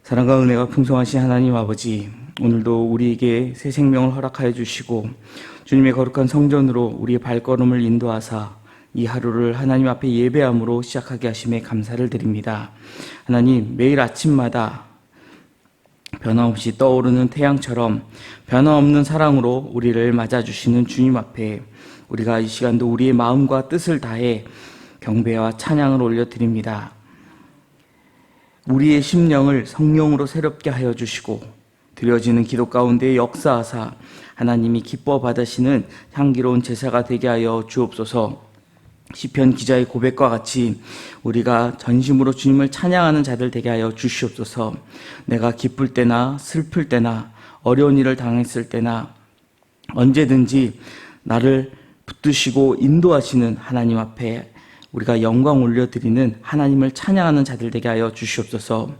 사랑과 은혜가 풍성하신 하나님 아버지, 오늘도 우리에게 새 생명을 허락하여 주시고 주님의 거룩한 성전으로 우리의 발걸음을 인도하사 이 하루를 하나님 앞에 예배함으로 시작하게 하심에 감사를 드립니다. 하나님, 매일 아침마다 변함없이 떠오르는 태양처럼 변함없는 사랑으로 우리를 맞아주시는 주님 앞에 우리가 이 시간도 우리의 마음과 뜻을 다해 경배와 찬양을 올려드립니다. 우리의 심령을 성령으로 새롭게 하여 주시고 드려지는 기도 가운데 역사하사 하나님이 기뻐 받으시는 향기로운 제사가 되게 하여 주옵소서. 시편 기자의 고백과 같이 우리가 전심으로 주님을 찬양하는 자들 되게 하여 주시옵소서. 내가 기쁠 때나 슬플 때나 어려운 일을 당했을 때나 언제든지 나를 붙드시고 인도하시는 하나님 앞에 우리가 영광 올려드리는 하나님을 찬양하는 자들 되게 하여 주시옵소서.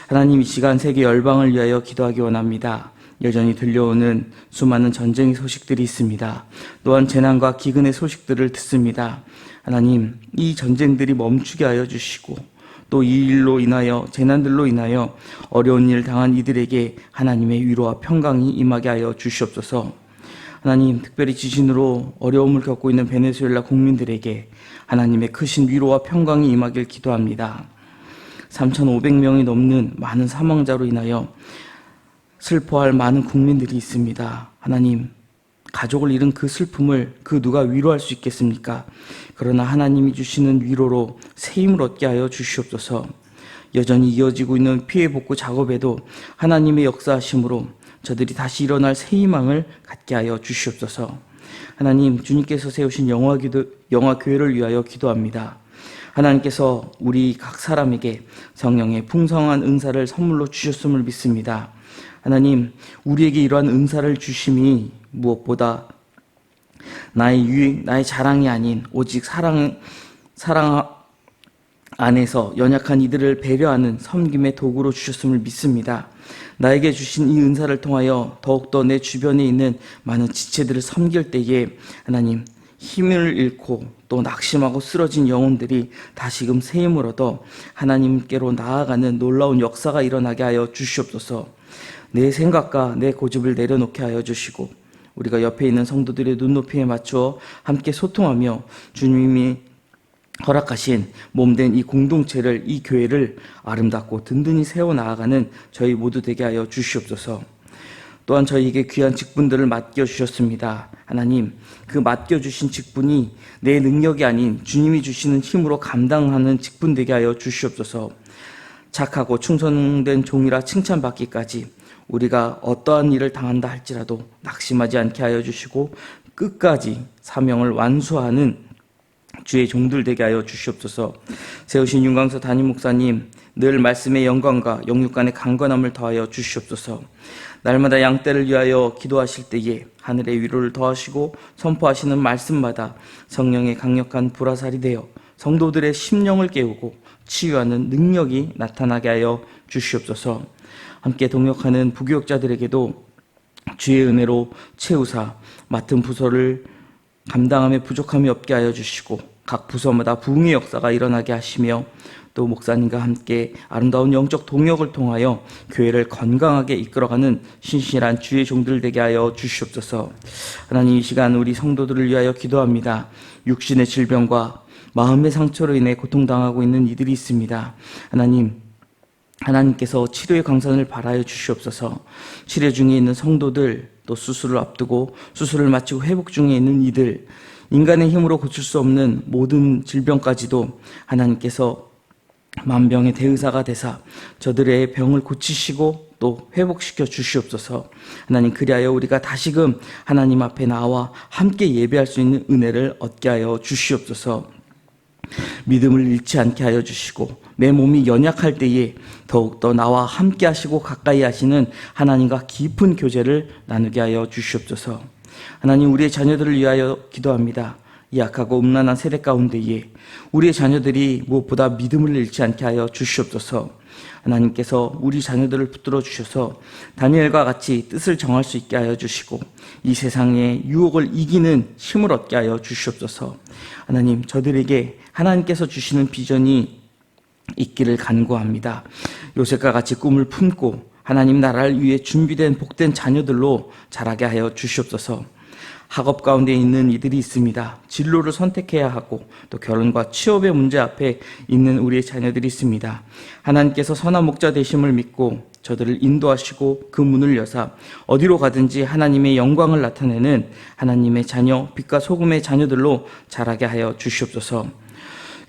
하나님, 이 시간 세계 열방을 위하여 기도하기 원합니다. 여전히 들려오는 수많은 전쟁의 소식들이 있습니다. 또한 재난과 기근의 소식들을 듣습니다. 하나님, 이 전쟁들이 멈추게 하여 주시고 또 이 일로 인하여 재난들로 인하여 어려운 일 당한 이들에게 하나님의 위로와 평강이 임하게 하여 주시옵소서. 하나님, 특별히 지진으로 어려움을 겪고 있는 베네수엘라 국민들에게 하나님의 크신 위로와 평강이 임하길 기도합니다. 3,500명이 넘는 많은 사망자로 인하여 슬퍼할 많은 국민들이 있습니다. 하나님, 가족을 잃은 그 슬픔을 그 누가 위로할 수 있겠습니까? 그러나 하나님이 주시는 위로로 새 힘을 얻게 하여 주시옵소서. 여전히 이어지고 있는 피해 복구 작업에도 하나님의 역사하심으로 저들이 다시 일어날 새 희망을 갖게 하여 주시옵소서. 하나님, 주님께서 세우신 영화교회를 위하여 기도합니다. 하나님께서 우리 각 사람에게 성령의 풍성한 은사를 선물로 주셨음을 믿습니다. 하나님, 우리에게 이러한 은사를 주심이 무엇보다 나의 유익, 나의 자랑이 아닌 오직 사랑 안에서 연약한 이들을 배려하는 섬김의 도구로 주셨음을 믿습니다. 나에게 주신 이 은사를 통하여 더욱더 내 주변에 있는 많은 지체들을 섬길 때에 하나님, 힘을 잃고 또 낙심하고 쓰러진 영혼들이 다시금 새 힘을 얻어 하나님께로 나아가는 놀라운 역사가 일어나게 하여 주시옵소서. 내 생각과 내 고집을 내려놓게 하여 주시고 우리가 옆에 있는 성도들의 눈높이에 맞추어 함께 소통하며 주님이 허락하신 몸된 이 공동체를, 이 교회를 아름답고 든든히 세워나가는 저희 모두 되게 하여 주시옵소서. 또한 저희에게 귀한 직분들을 맡겨주셨습니다. 하나님, 그 맡겨주신 직분이 내 능력이 아닌 주님이 주시는 힘으로 감당하는 직분 되게 하여 주시옵소서. 착하고 충성된 종이라 칭찬받기까지 우리가 어떠한 일을 당한다 할지라도 낙심하지 않게 하여 주시고 끝까지 사명을 완수하는 주의 종들 되게 하여 주시옵소서. 세우신 윤광서 담임 목사님, 늘 말씀의 영광과 영육간의 강건함을 더하여 주시옵소서. 날마다 양떼를 위하여 기도하실 때에 하늘의 위로를 더하시고 선포하시는 말씀마다 성령의 강력한 불화살이 되어 성도들의 심령을 깨우고 치유하는 능력이 나타나게 하여 주시옵소서. 함께 동역하는 부교역자들에게도 주의 은혜로 채우사 맡은 부서를 감당함에 부족함이 없게 하여 주시고 각 부서마다 부흥의 역사가 일어나게 하시며 또 목사님과 함께 아름다운 영적 동역을 통하여 교회를 건강하게 이끌어가는 신실한 주의 종들 되게 하여 주시옵소서. 하나님, 이 시간 우리 성도들을 위하여 기도합니다. 육신의 질병과 마음의 상처로 인해 고통당하고 있는 이들이 있습니다. 하나님께서 치료의 강산을 발하여 주시옵소서. 치료 중에 있는 성도들, 또 수술을 앞두고 수술을 마치고 회복 중에 있는 이들, 인간의 힘으로 고칠 수 없는 모든 질병까지도 하나님께서 만병의 대의사가 되사 저들의 병을 고치시고 또 회복시켜 주시옵소서. 하나님, 그리하여 우리가 다시금 하나님 앞에 나와 함께 예배할 수 있는 은혜를 얻게 하여 주시옵소서. 믿음을 잃지 않게 하여 주시고 내 몸이 연약할 때에 더욱더 나와 함께 하시고 가까이 하시는 하나님과 깊은 교제를 나누게 하여 주시옵소서. 하나님, 우리의 자녀들을 위하여 기도합니다. 이 약하고 음란한 세대 가운데에 우리의 자녀들이 무엇보다 믿음을 잃지 않게 하여 주시옵소서. 하나님께서 우리 자녀들을 붙들어 주셔서 다니엘과 같이 뜻을 정할 수 있게 하여 주시고 이 세상의 유혹을 이기는 힘을 얻게 하여 주시옵소서. 하나님, 저들에게 하나님께서 주시는 비전이 있기를 간구합니다. 요셉과 같이 꿈을 품고 하나님 나라를 위해 준비된 복된 자녀들로 자라게 하여 주시옵소서. 학업 가운데 있는 이들이 있습니다. 진로를 선택해야 하고 또 결혼과 취업의 문제 앞에 있는 우리의 자녀들이 있습니다. 하나님께서 선한 목자 되심을 믿고 저들을 인도하시고 그 문을 여사 어디로 가든지 하나님의 영광을 나타내는 하나님의 자녀, 빛과 소금의 자녀들로 자라게 하여 주시옵소서.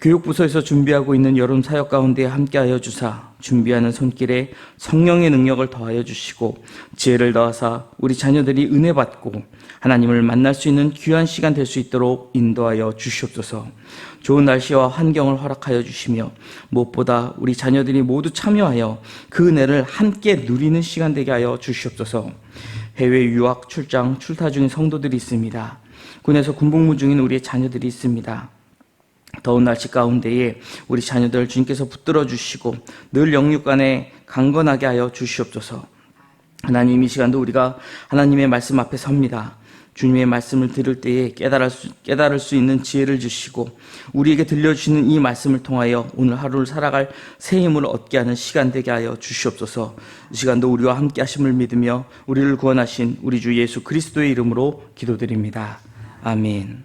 교육부서에서 준비하고 있는 여름 사역 가운데 함께하여 주사 준비하는 손길에 성령의 능력을 더하여 주시고 지혜를 더하사 우리 자녀들이 은혜 받고 하나님을 만날 수 있는 귀한 시간 될 수 있도록 인도하여 주시옵소서. 좋은 날씨와 환경을 허락하여 주시며 무엇보다 우리 자녀들이 모두 참여하여 그 은혜를 함께 누리는 시간 되게 하여 주시옵소서. 해외 유학, 출장, 출타 중인 성도들이 있습니다. 군에서 군복무 중인 우리의 자녀들이 있습니다. 더운 날씨 가운데에 우리 자녀들 주님께서 붙들어 주시고 늘 영육 안에 강건하게 하여 주시옵소서. 하나님, 이 시간도 우리가 하나님의 말씀 앞에 섭니다. 주님의 말씀을 들을 때에 깨달을 수 있는 지혜를 주시고 우리에게 들려주시는 이 말씀을 통하여 오늘 하루를 살아갈 새 힘을 얻게 하는 시간 되게 하여 주시옵소서. 이 시간도 우리와 함께 하심을 믿으며 우리를 구원하신 우리 주 예수 그리스도의 이름으로 기도드립니다. 아멘.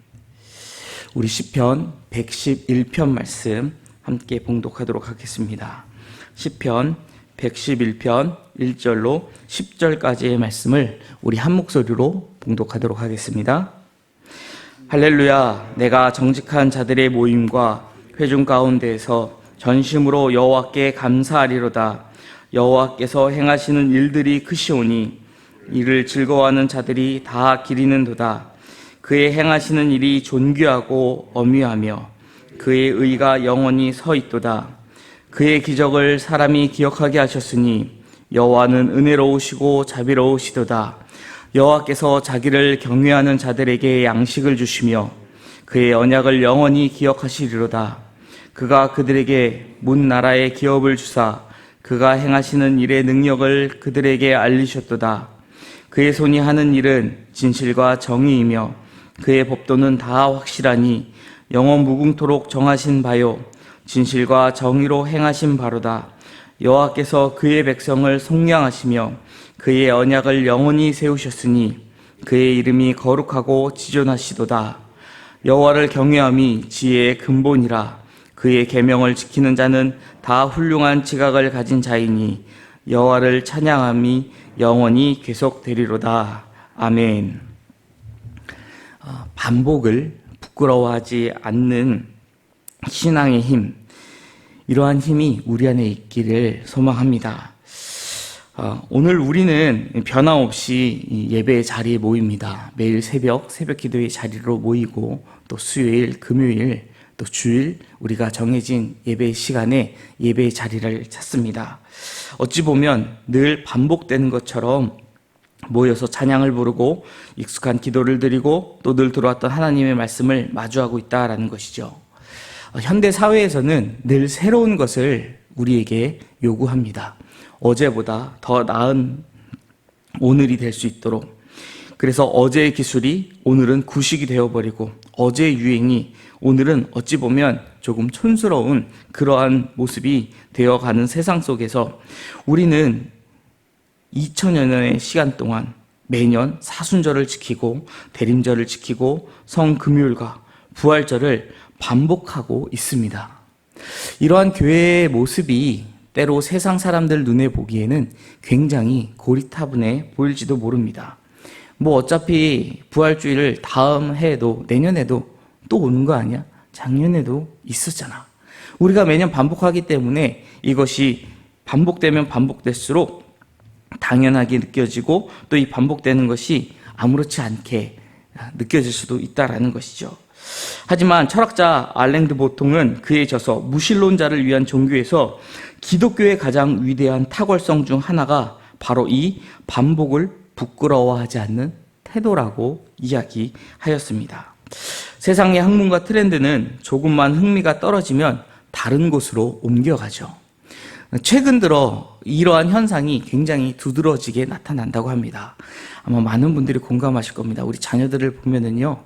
우리 시편 111편 말씀 함께 봉독하도록 하겠습니다. 시편 111편 1절로 10절까지의 말씀을 우리 한 목소리로 봉독하도록 하겠습니다. 할렐루야. 내가 정직한 자들의 모임과 회중 가운데에서 전심으로 여호와께 감사하리로다. 여호와께서 행하시는 일들이 크시오니 이를 즐거워하는 자들이 다 기리는도다. 그의 행하시는 일이 존귀하고 엄위하며 그의 의가 영원히 서 있도다. 그의 기적을 사람이 기억하게 하셨으니 여호와는 은혜로우시고 자비로우시도다. 여호와께서 자기를 경외하는 자들에게 양식을 주시며 그의 언약을 영원히 기억하시리로다. 그가 그들에게 문 나라의 기업을 주사 그가 행하시는 일의 능력을 그들에게 알리셨도다. 그의 손이 하는 일은 진실과 정의이며 그의 법도는 다 확실하니 영원 무궁토록 정하신 바요 진실과 정의로 행하신 바로다. 여호와께서 그의 백성을 속량하시며 그의 언약을 영원히 세우셨으니 그의 이름이 거룩하고 지존하시도다. 여호와를 경외함이 지혜의 근본이라. 그의 계명을 지키는 자는 다 훌륭한 지각을 가진 자이니 여호와를 찬양함이 영원히 계속되리로다. 아멘. 반복을 부끄러워하지 않는 신앙의 힘, 이러한 힘이 우리 안에 있기를 소망합니다. 오늘 우리는 변함없이 예배의 자리에 모입니다. 매일 새벽 기도의 자리로 모이고 또 수요일, 금요일, 또 주일 우리가 정해진 예배의 시간에 예배의 자리를 찾습니다. 어찌 보면 늘 반복되는 것처럼 모여서 찬양을 부르고 익숙한 기도를 드리고 또 늘 들어왔던 하나님의 말씀을 마주하고 있다라는 것이죠. 현대 사회에서는 늘 새로운 것을 우리에게 요구합니다. 어제보다 더 나은 오늘이 될 수 있도록. 그래서 어제의 기술이 오늘은 구식이 되어버리고 어제의 유행이 오늘은 어찌 보면 조금 촌스러운 그러한 모습이 되어가는 세상 속에서 우리는 2000여 년의 시간 동안 매년 사순절을 지키고 대림절을 지키고 성금요일과 부활절을 반복하고 있습니다. 이러한 교회의 모습이 때로 세상 사람들 눈에 보기에는 굉장히 고리타분해 보일지도 모릅니다. 어차피 부활주일을 다음 해에도 내년에도 또 오는 거 아니야? 작년에도 있었잖아. 우리가 매년 반복하기 때문에 이것이 반복되면 반복될수록 당연하게 느껴지고 또 이 반복되는 것이 아무렇지 않게 느껴질 수도 있다라는 것이죠. 하지만 철학자 알랭 드 보통은 그의 저서 무신론자를 위한 종교에서 기독교의 가장 위대한 탁월성 중 하나가 바로 이 반복을 부끄러워하지 않는 태도라고 이야기하였습니다. 세상의 학문과 트렌드는 조금만 흥미가 떨어지면 다른 곳으로 옮겨가죠. 최근 들어 이러한 현상이 굉장히 두드러지게 나타난다고 합니다. 아마 많은 분들이 공감하실 겁니다. 우리 자녀들을 보면은요,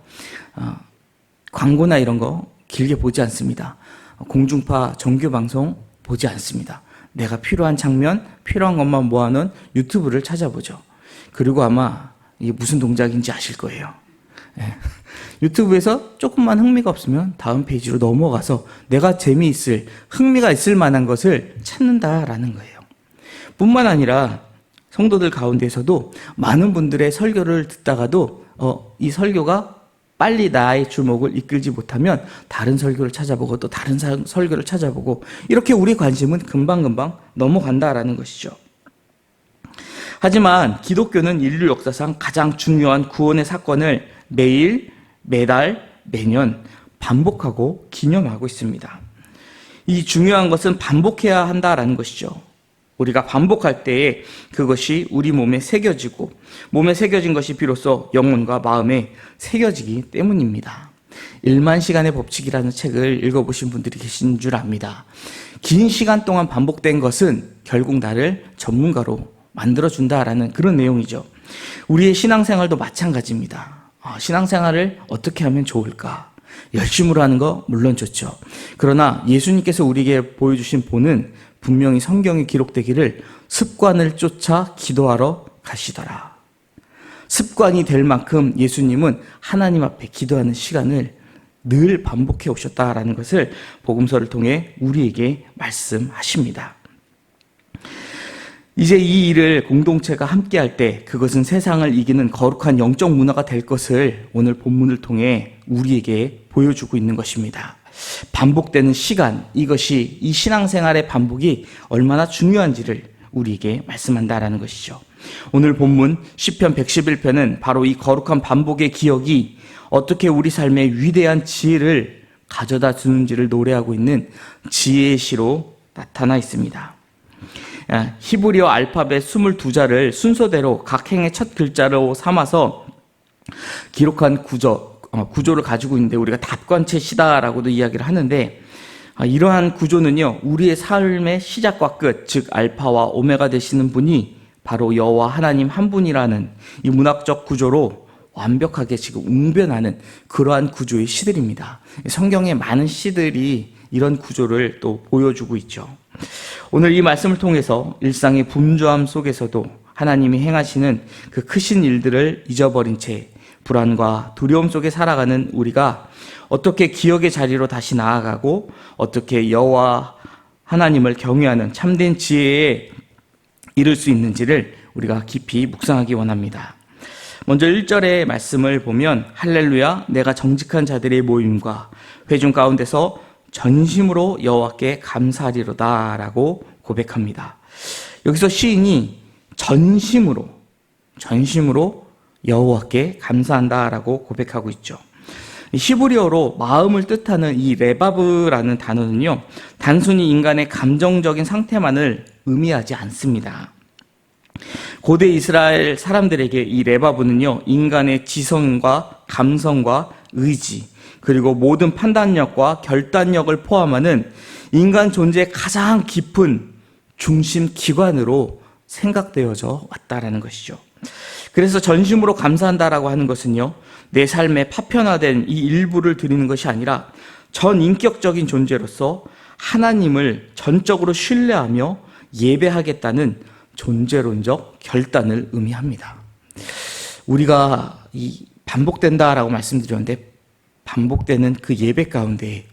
광고나 이런 거 길게 보지 않습니다. 공중파 정규 방송 보지 않습니다. 내가 필요한 장면, 필요한 것만 모아놓은 유튜브를 찾아보죠. 그리고 아마 이게 무슨 동작인지 아실 거예요. 예. 유튜브에서 조금만 흥미가 없으면 다음 페이지로 넘어가서 내가 흥미가 있을 만한 것을 찾는다라는 거예요. 뿐만 아니라 성도들 가운데서도 많은 분들의 설교를 듣다가도 이 설교가 빨리 나의 주목을 이끌지 못하면 다른 설교를 찾아보고 또 다른 설교를 찾아보고 이렇게 우리 관심은 금방금방 넘어간다라는 것이죠. 하지만 기독교는 인류 역사상 가장 중요한 구원의 사건을 매일, 매달, 매년 반복하고 기념하고 있습니다. 이 중요한 것은 반복해야 한다라는 것이죠. 우리가 반복할 때에 그것이 우리 몸에 새겨지고 몸에 새겨진 것이 비로소 영혼과 마음에 새겨지기 때문입니다. 1만 시간의 법칙이라는 책을 읽어보신 분들이 계신 줄 압니다. 긴 시간 동안 반복된 것은 결국 나를 전문가로 만들어준다라는 그런 내용이죠. 우리의 신앙생활도 마찬가지입니다. 신앙생활을 어떻게 하면 좋을까? 열심으로 하는 거 물론 좋죠. 그러나 예수님께서 우리에게 보여주신 본은 분명히 성경에 기록되기를 습관을 쫓아 기도하러 가시더라. 습관이 될 만큼 예수님은 하나님 앞에 기도하는 시간을 늘 반복해 오셨다라는 것을 복음서를 통해 우리에게 말씀하십니다. 이제 이 일을 공동체가 함께 할 때 그것은 세상을 이기는 거룩한 영적 문화가 될 것을 오늘 본문을 통해 우리에게 보여주고 있는 것입니다. 반복되는 시간, 이것이 이 신앙생활의 반복이 얼마나 중요한지를 우리에게 말씀한다라는 것이죠. 오늘 본문 시편 111편은 바로 이 거룩한 반복의 기억이 어떻게 우리 삶에 위대한 지혜를 가져다 주는지를 노래하고 있는 지혜의 시로 나타나 있습니다. 히브리어 알파벳 22자를 순서대로 각 행의 첫 글자로 삼아서 기록한 구조를 가지고 있는데 우리가 답관체 시다라고도 이야기를 하는데 이러한 구조는요 우리의 삶의 시작과 끝, 즉 알파와 오메가 되시는 분이 바로 여호와 하나님 한 분이라는 이 문학적 구조로 완벽하게 지금 웅변하는 그러한 구조의 시들입니다. 성경의 많은 시들이 이런 구조를 또 보여주고 있죠. 오늘 이 말씀을 통해서 일상의 분주함 속에서도 하나님이 행하시는 그 크신 일들을 잊어버린 채 불안과 두려움 속에 살아가는 우리가 어떻게 기억의 자리로 다시 나아가고 어떻게 여호와 하나님을 경외하는 참된 지혜에 이를 수 있는지를 우리가 깊이 묵상하기 원합니다. 먼저 1절의 말씀을 보면 할렐루야 내가 정직한 자들의 모임과 회중 가운데서 전심으로 여호와께 감사하리로다 라고 고백합니다. 여기서 시인이 전심으로 여호와께 감사한다라고 고백하고 있죠. 히브리어로 마음을 뜻하는 이 레바브라는 단어는요 단순히 인간의 감정적인 상태만을 의미하지 않습니다. 고대 이스라엘 사람들에게 이 레바브는요 인간의 지성과 감성과 의지 그리고 모든 판단력과 결단력을 포함하는 인간 존재의 가장 깊은 중심 기관으로 생각되어져 왔다라는 것이죠. 그래서 전심으로 감사한다라고 하는 것은요 내 삶에 파편화된 이 일부를 드리는 것이 아니라 전인격적인 존재로서 하나님을 전적으로 신뢰하며 예배하겠다는 존재론적 결단을 의미합니다. 우리가 이 반복된다라고 말씀드렸는데 반복되는 그 예배 가운데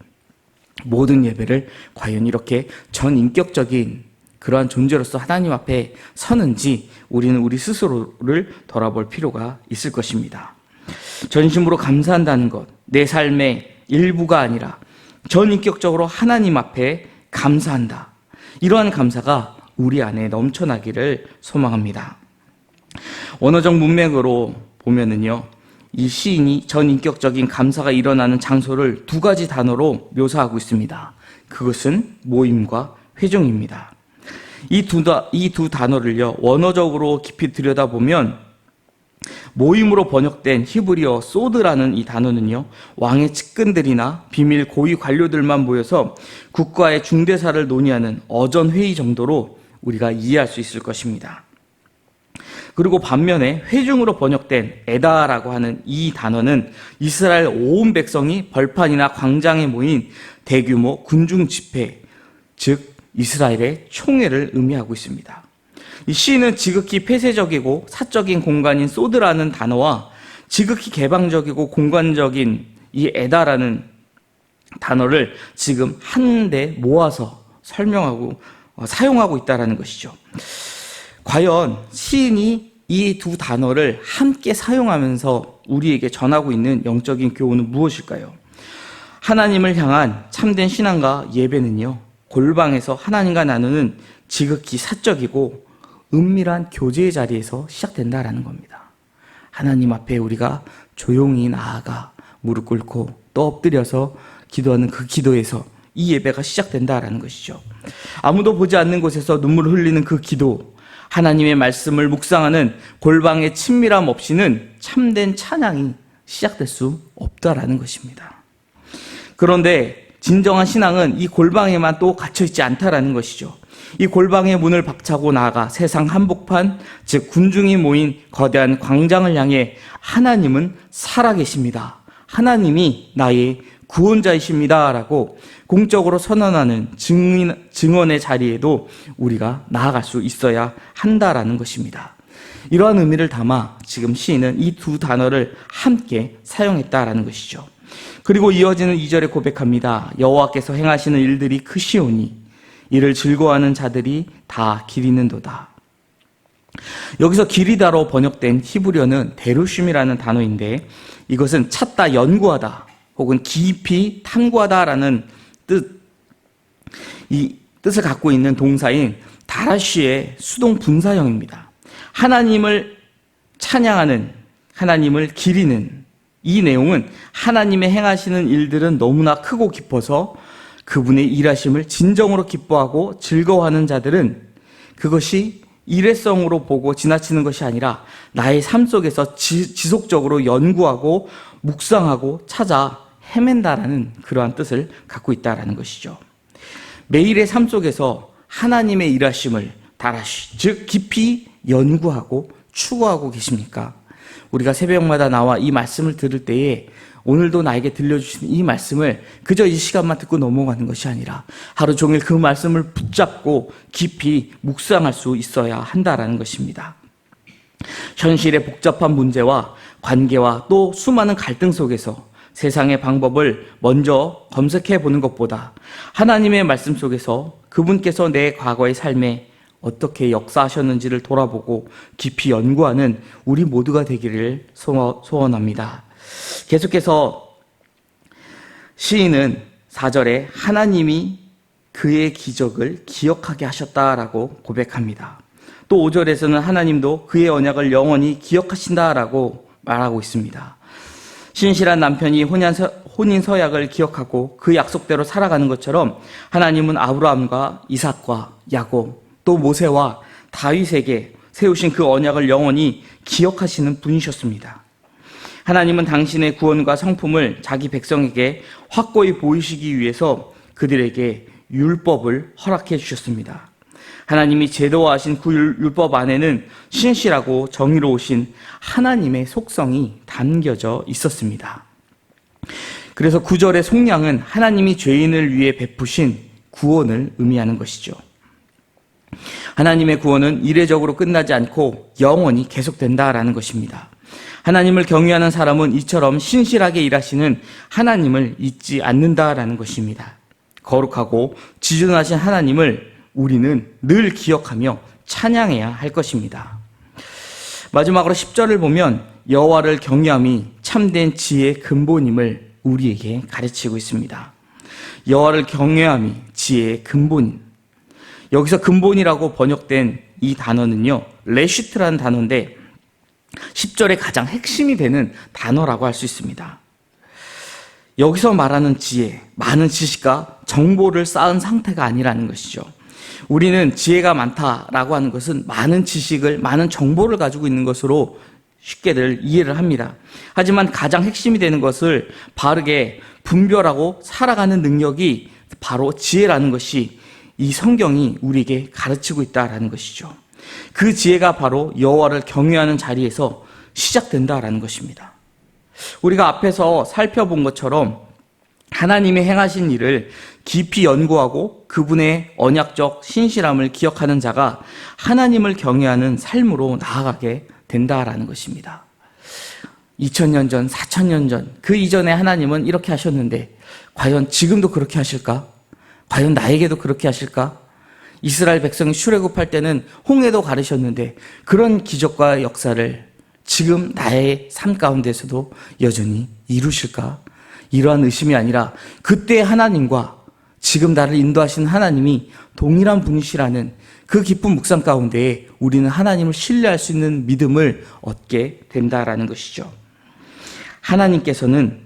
모든 예배를 과연 이렇게 전인격적인 그러한 존재로서 하나님 앞에 서는지 우리는 우리 스스로를 돌아볼 필요가 있을 것입니다. 전심으로 감사한다는 것, 내 삶의 일부가 아니라 전인격적으로 하나님 앞에 감사한다. 이러한 감사가 우리 안에 넘쳐나기를 소망합니다. 원어적 문맥으로 보면은요, 이 시인이 전인격적인 감사가 일어나는 장소를 두 가지 단어로 묘사하고 있습니다. 그것은 모임과 회중입니다. 이 두 단어를요, 원어적으로 깊이 들여다보면 모임으로 번역된 히브리어 소드라는 이 단어는요, 왕의 측근들이나 비밀 고위 관료들만 모여서 국가의 중대사를 논의하는 어전 회의 정도로 우리가 이해할 수 있을 것입니다. 그리고 반면에 회중으로 번역된 에다라고 하는 이 단어는 이스라엘 온 백성이 벌판이나 광장에 모인 대규모 군중 집회, 즉 이스라엘의 총회를 의미하고 있습니다. 이 시인은 지극히 폐쇄적이고 사적인 공간인 소드라는 단어와 지극히 개방적이고 공간적인 이 에다라는 단어를 지금 한데 모아서 설명하고 사용하고 있다는 것이죠. 과연 시인이 이 두 단어를 함께 사용하면서 우리에게 전하고 있는 영적인 교훈은 무엇일까요? 하나님을 향한 참된 신앙과 예배는요, 골방에서 하나님과 나누는 지극히 사적이고 은밀한 교제의 자리에서 시작된다라는 겁니다. 하나님 앞에 우리가 조용히 나아가 무릎 꿇고 또 엎드려서 기도하는 그 기도에서 이 예배가 시작된다라는 것이죠. 아무도 보지 않는 곳에서 눈물을 흘리는 그 기도, 하나님의 말씀을 묵상하는 골방의 친밀함 없이는 참된 찬양이 시작될 수 없다라는 것입니다. 그런데 진정한 신앙은 이 골방에만 또 갇혀있지 않다라는 것이죠. 이 골방의 문을 박차고 나아가 세상 한복판, 즉 군중이 모인 거대한 광장을 향해 하나님은 살아계십니다. 하나님이 나의 구원자이십니다. 라고 공적으로 선언하는 증언의 자리에도 우리가 나아갈 수 있어야 한다라는 것입니다. 이러한 의미를 담아 지금 시인은 이 두 단어를 함께 사용했다라는 것이죠. 그리고 이어지는 2절에 고백합니다. 여호와께서 행하시는 일들이 크시오니 이를 즐거워하는 자들이 다 기리는도다. 여기서 기리다로 번역된 히브리어는 데루심이라는 단어인데 이것은 찾다, 연구하다 혹은 깊이 탐구하다라는 이 뜻을 갖고 있는 동사인 다라쉬의 수동 분사형입니다. 하나님을 찬양하는, 하나님을 기리는 이 내용은 하나님의 행하시는 일들은 너무나 크고 깊어서 그분의 일하심을 진정으로 기뻐하고 즐거워하는 자들은 그것이 일회성으로 보고 지나치는 것이 아니라 나의 삶 속에서 지속적으로 연구하고 묵상하고 찾아 헤맨다라는 그러한 뜻을 갖고 있다라는 것이죠. 매일의 삶 속에서 하나님의 일하심을 다라시, 즉 깊이 연구하고 추구하고 계십니까? 우리가 새벽마다 나와 이 말씀을 들을 때에 오늘도 나에게 들려주신 이 말씀을 그저 이 시간만 듣고 넘어가는 것이 아니라 하루 종일 그 말씀을 붙잡고 깊이 묵상할 수 있어야 한다라는 것입니다. 현실의 복잡한 문제와 관계와 또 수많은 갈등 속에서 세상의 방법을 먼저 검색해 보는 것보다 하나님의 말씀 속에서 그분께서 내 과거의 삶에 어떻게 역사하셨는지를 돌아보고 깊이 연구하는 우리 모두가 되기를 소원합니다. 계속해서 시인은 4절에 하나님이 그의 기적을 기억하게 하셨다라고 고백합니다. 또 5절에서는 하나님도 그의 언약을 영원히 기억하신다라고 말하고 있습니다. 신실한 남편이 혼인 서약을 기억하고 그 약속대로 살아가는 것처럼 하나님은 아브라함과 이삭과 야곱 또 모세와 다윗에게 세우신 그 언약을 영원히 기억하시는 분이셨습니다. 하나님은 당신의 구원과 성품을 자기 백성에게 확고히 보이시기 위해서 그들에게 율법을 허락해 주셨습니다. 하나님이 제도화하신 그 율법 안에는 신실하고 정의로우신 하나님의 속성이 담겨져 있었습니다. 그래서 9절의 속량은 하나님이 죄인을 위해 베푸신 구원을 의미하는 것이죠. 하나님의 구원은 이례적으로 끝나지 않고 영원히 계속된다라는 것입니다. 하나님을 경외하는 사람은 이처럼 신실하게 일하시는 하나님을 잊지 않는다라는 것입니다. 거룩하고 지존하신 하나님을 우리는 늘 기억하며 찬양해야 할 것입니다. 마지막으로 10절을 보면 여호와를 경외함이 참된 지혜의 근본임을 우리에게 가르치고 있습니다. 여호와를 경외함이 지혜의 근본임. 여기서 근본이라고 번역된 이 단어는요, 레시트라는 단어인데 10절의 가장 핵심이 되는 단어라고 할 수 있습니다. 여기서 말하는 지혜, 많은 지식과 정보를 쌓은 상태가 아니라는 것이죠. 우리는 지혜가 많다라고 하는 것은 많은 지식을, 많은 정보를 가지고 있는 것으로 쉽게들 이해를 합니다. 하지만 가장 핵심이 되는 것을 바르게 분별하고 살아가는 능력이 바로 지혜라는 것이 이 성경이 우리에게 가르치고 있다라는 것이죠. 그 지혜가 바로 여호와를 경외하는 자리에서 시작된다라는 것입니다. 우리가 앞에서 살펴본 것처럼 하나님의 행하신 일을 깊이 연구하고 그분의 언약적 신실함을 기억하는 자가 하나님을 경외하는 삶으로 나아가게 된다라는 것입니다. 2000년 전, 4000년 전, 그 이전에 하나님은 이렇게 하셨는데 과연 지금도 그렇게 하실까? 과연 나에게도 그렇게 하실까? 이스라엘 백성이 출애굽할 때는 홍해도 가르셨는데 그런 기적과 역사를 지금 나의 삶 가운데서도 여전히 이루실까? 이러한 의심이 아니라 그때 하나님과 지금 나를 인도하신 하나님이 동일한 분이시라는 그 기쁜 묵상 가운데에 우리는 하나님을 신뢰할 수 있는 믿음을 얻게 된다라는 것이죠. 하나님께서는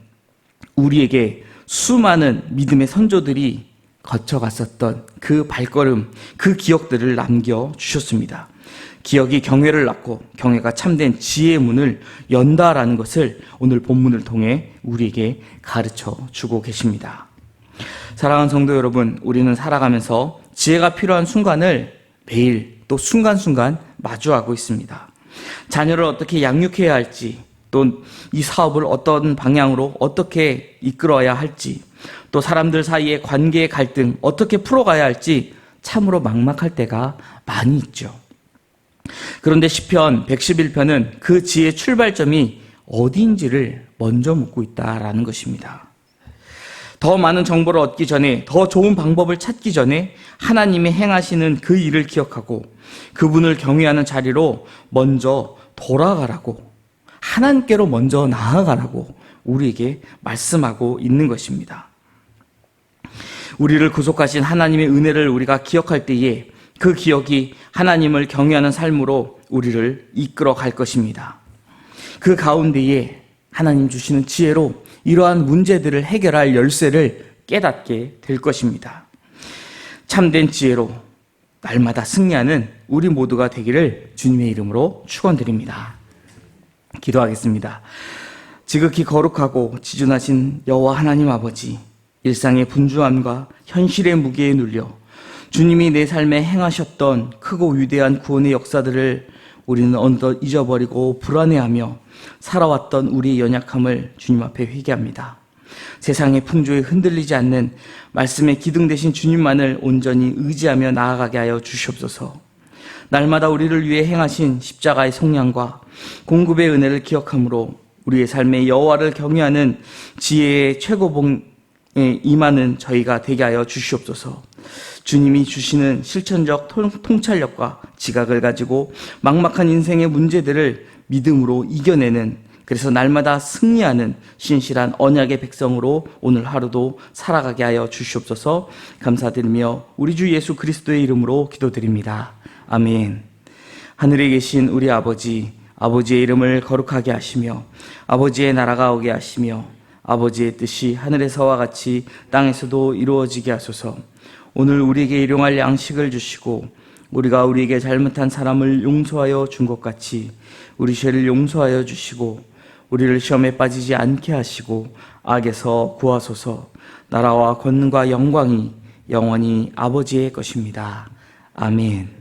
우리에게 수많은 믿음의 선조들이 거쳐갔었던 그 발걸음, 그 기억들을 남겨주셨습니다. 기억이 경외를 낳고 경외가 참된 지혜의 문을 연다라는 것을 오늘 본문을 통해 우리에게 가르쳐 주고 계십니다. 사랑하는 성도 여러분, 우리는 살아가면서 지혜가 필요한 순간을 매일 또 순간순간 마주하고 있습니다. 자녀를 어떻게 양육해야 할지, 또 이 사업을 어떤 방향으로 어떻게 이끌어야 할지, 또 사람들 사이의 관계의 갈등 어떻게 풀어가야 할지 참으로 막막할 때가 많이 있죠. 그런데 시편 111편은 그 지혜의 출발점이 어디인지를 먼저 묻고 있다라는 것입니다. 더 많은 정보를 얻기 전에, 더 좋은 방법을 찾기 전에 하나님이 행하시는 그 일을 기억하고 그분을 경외하는 자리로 먼저 돌아가라고, 하나님께로 먼저 나아가라고 우리에게 말씀하고 있는 것입니다. 우리를 구속하신 하나님의 은혜를 우리가 기억할 때에 그 기억이 하나님을 경외하는 삶으로 우리를 이끌어 갈 것입니다. 그 가운데에 하나님 주시는 지혜로 이러한 문제들을 해결할 열쇠를 깨닫게 될 것입니다. 참된 지혜로 날마다 승리하는 우리 모두가 되기를 주님의 이름으로 축원드립니다. 기도하겠습니다. 지극히 거룩하고 지존하신 여호와 하나님 아버지, 일상의 분주함과 현실의 무게에 눌려 주님이 내 삶에 행하셨던 크고 위대한 구원의 역사들을 우리는 어느덧 잊어버리고 불안해하며 살아왔던 우리의 연약함을 주님 앞에 회개합니다. 세상의 풍조에 흔들리지 않는 말씀의 기둥 되신 주님만을 온전히 의지하며 나아가게 하여 주시옵소서. 날마다 우리를 위해 행하신 십자가의 속량과 공급의 은혜를 기억함으로 우리의 삶에 여호와를 경외하는 지혜의 최고봉에 임하는 저희가 되게 하여 주시옵소서. 주님이 주시는 실천적 통찰력과 지각을 가지고 막막한 인생의 문제들을 믿음으로 이겨내는, 그래서 날마다 승리하는 신실한 언약의 백성으로 오늘 하루도 살아가게 하여 주시옵소서. 감사드리며 우리 주 예수 그리스도의 이름으로 기도드립니다. 아멘. 하늘에 계신 우리 아버지, 아버지의 이름을 거룩하게 하시며 아버지의 나라가 오게 하시며 아버지의 뜻이 하늘에서와 같이 땅에서도 이루어지게 하소서. 오늘 우리에게 일용할 양식을 주시고 우리가 우리에게 잘못한 사람을 용서하여 준 것 같이 우리 죄를 용서하여 주시고 우리를 시험에 빠지지 않게 하시고 악에서 구하소서. 나라와 권능과 영광이 영원히 아버지의 것입니다. 아멘.